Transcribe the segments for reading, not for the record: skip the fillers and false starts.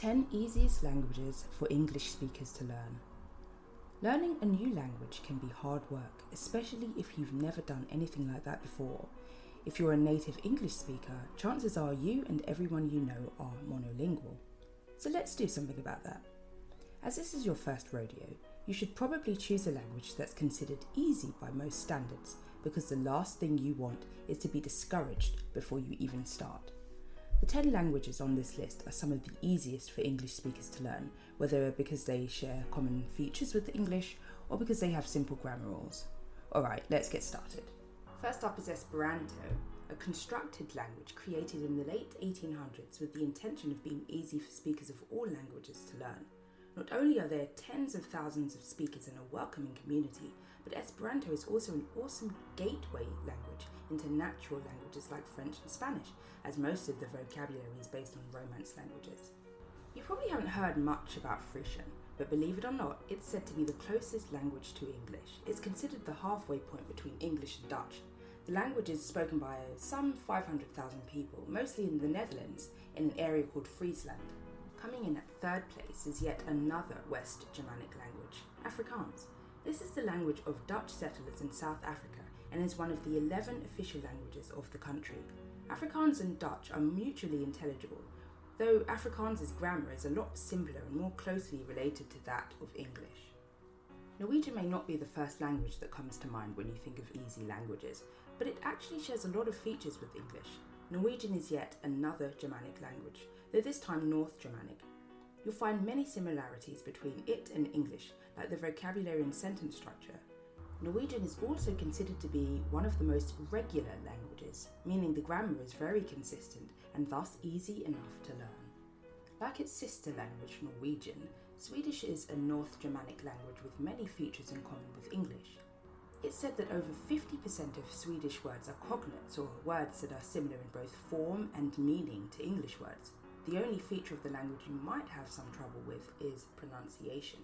10 easiest languages for English speakers to learn. Learning a new language can be hard work, especially if you've never done anything like that before. If you're a native English speaker, chances are you and everyone you know are monolingual. So let's do something about that. As this is your first rodeo, you should probably choose a language that's considered easy by most standards, because the last thing you want is to be discouraged before you even start. The 10 languages on this list are some of the easiest for English speakers to learn, whether because they share common features with English or because they have simple grammar rules. Alright, let's get started. First up is Esperanto, a constructed language created in the late 1800s with the intention of being easy for speakers of all languages to learn. Not only are there tens of thousands of speakers and a welcoming community, but Esperanto is also an awesome gateway language into natural languages like French and Spanish, as most of the vocabulary is based on Romance languages. You probably haven't heard much about Frisian, but believe it or not, it's said to be the closest language to English. It's considered the halfway point between English and Dutch. The language is spoken by some 500,000 people, mostly in the Netherlands, in an area called Friesland. Coming in at third place is yet another West Germanic language, Afrikaans. This is the language of Dutch settlers in South Africa and is one of the 11 official languages of the country. Afrikaans and Dutch are mutually intelligible, though Afrikaans' grammar is a lot simpler and more closely related to that of English. Norwegian may not be the first language that comes to mind when you think of easy languages, but it actually shares a lot of features with English. Norwegian is yet another Germanic language, though this time North Germanic. You'll find many similarities between it and English, like the vocabulary and sentence structure. Norwegian is also considered to be one of the most regular languages, meaning the grammar is very consistent and thus easy enough to learn. Like its sister language, Norwegian, Swedish is a North Germanic language with many features in common with English. It's said that over 50% of Swedish words are cognates, or words that are similar in both form and meaning to English words. The only feature of the language you might have some trouble with is pronunciation.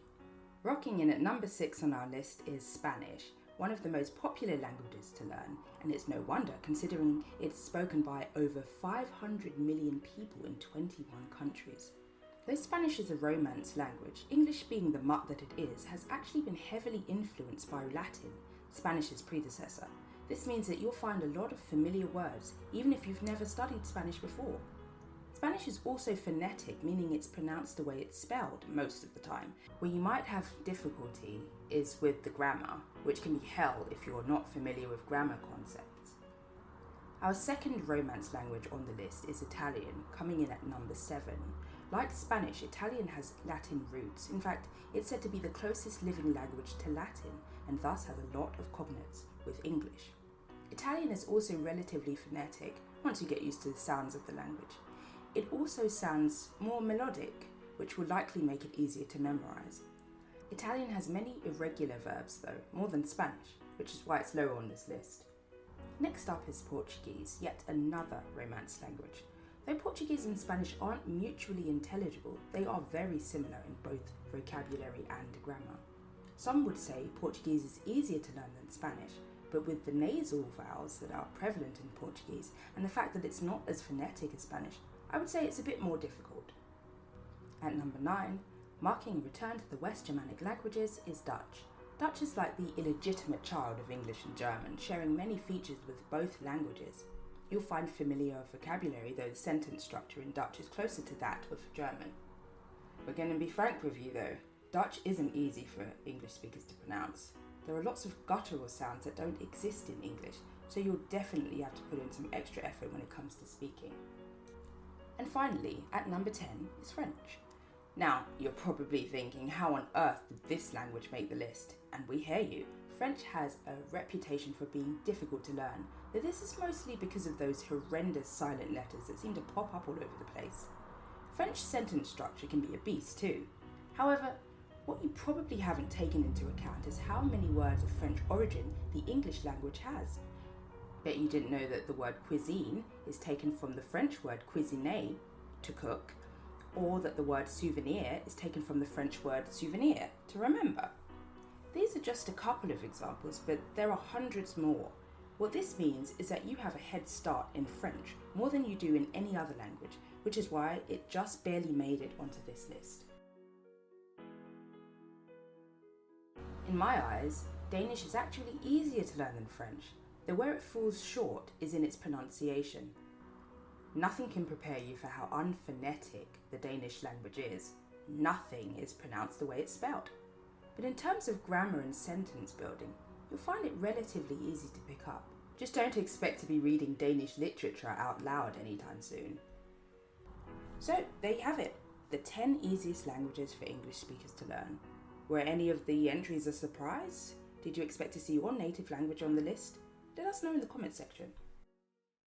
Rocking in at number 6 on our list is Spanish, one of the most popular languages to learn, and it's no wonder considering it's spoken by over 500 million people in 21 countries. Though Spanish is a Romance language, English being the mutt that it is, has actually been heavily influenced by Latin, Spanish's predecessor. This means that you'll find a lot of familiar words, even if you've never studied Spanish before. Spanish is also phonetic, meaning it's pronounced the way it's spelled most of the time. Where you might have difficulty is with the grammar, which can be hell if you're not familiar with grammar concepts. Our second Romance language on the list is Italian, coming in at number 7. Like Spanish, Italian has Latin roots. In fact, it's said to be the closest living language to Latin, and thus has a lot of cognates with English. Italian is also relatively phonetic once you get used to the sounds of the language. It also sounds more melodic, which will likely make it easier to memorize. Italian has many irregular verbs though, more than Spanish, which is why it's lower on this list. Next up is Portuguese, yet another Romance language. Though Portuguese and Spanish aren't mutually intelligible, they are very similar in both vocabulary and grammar. Some would say Portuguese is easier to learn than Spanish, but with the nasal vowels that are prevalent in Portuguese and the fact that it's not as phonetic as Spanish, I would say it's a bit more difficult. At number 9, marking a return to the West Germanic languages, is Dutch. Dutch is like the illegitimate child of English and German, sharing many features with both languages. You'll find familiar vocabulary, though the sentence structure in Dutch is closer to that of German. We're going to be frank with you though, Dutch isn't easy for English speakers to pronounce. There are lots of guttural sounds that don't exist in English, so you'll definitely have to put in some extra effort when it comes to speaking. And finally, at number 10 is French. Now, you're probably thinking, how on earth did this language make the list? And we hear you. French has a reputation for being difficult to learn, though this is mostly because of those horrendous silent letters that seem to pop up all over the place. French sentence structure can be a beast too. However, what you probably haven't taken into account is how many words of French origin the English language has. Bet you didn't know that the word cuisine is taken from the French word cuisiner, to cook, or that the word souvenir is taken from the French word souvenir, to remember. These are just a couple of examples, but there are hundreds more. What this means is that you have a head start in French, more than you do in any other language, which is why it just barely made it onto this list. In my eyes, Danish is actually easier to learn than French, though where it falls short is in its pronunciation. Nothing can prepare you for how unphonetic the Danish language is. Nothing is pronounced the way it's spelled. But in terms of grammar and sentence building, you'll find it relatively easy to pick up. Just don't expect to be reading Danish literature out loud anytime soon. So there you have it, the 10 easiest languages for English speakers to learn. Were any of the entries a surprise? Did you expect to see your native language on the list? Let us know in the comments section.